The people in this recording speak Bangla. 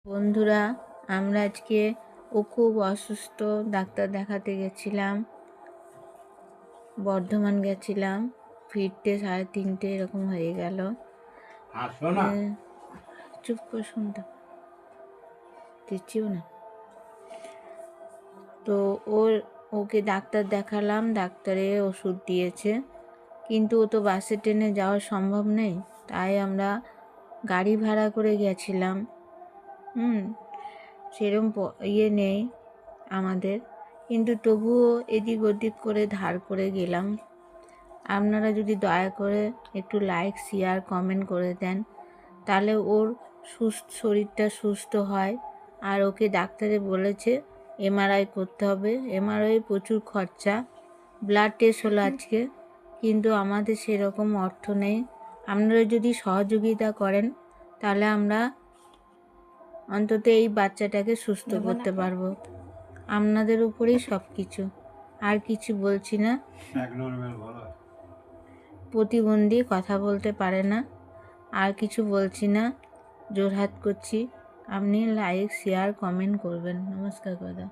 বন্ধুরা, আমরা আজকে ও খুব অসুস্থ, ডাক্তার দেখাতে গেছিলাম, বর্ধমান গেছিলাম, ফিরতে 3:30 এরকম হয়ে গেল। চুপ করে শুনতে দিচ্ছিও না তো। ওকে ডাক্তার দেখালাম, ডাক্তারে ওষুধ দিয়েছে, কিন্তু ও তো বাসে ট্রেনে যাওয়া সম্ভব নেই, তাই আমরা গাড়ি ভাড়া করে গেছিলাম। সেরম নেই আমাদের, কিন্তু তবুও এদিক ওদিক করে ধার করে গেলাম। আপনারা যদি দয়া করে একটু লাইক, শেয়ার, কমেন্ট করে দেন, তাহলে ওর শরীরটা সুস্থ হয়। আর ওকে ডাক্তারে বলেছে MRI করতে হবে। MRI প্রচুর খরচা। ব্লাড টেস্ট হলো আজকে, কিন্তু আমাদের সেরকম অর্থ নেই। আপনারা যদি সহযোগিতা করেন তাহলে আমরা অন্তত এই বাচ্চাটাকে সুস্থ করতে পারবো। আপনাদের উপরেই সব কিছু, আর কিছু বলছি না। প্রতিবন্ধী, কথা বলতে পারে না, আর কিছু বলছি না। জোরহাত করছি, আপনি লাইক, শেয়ার, কমেন্ট করবেন। নমস্কার দাদা।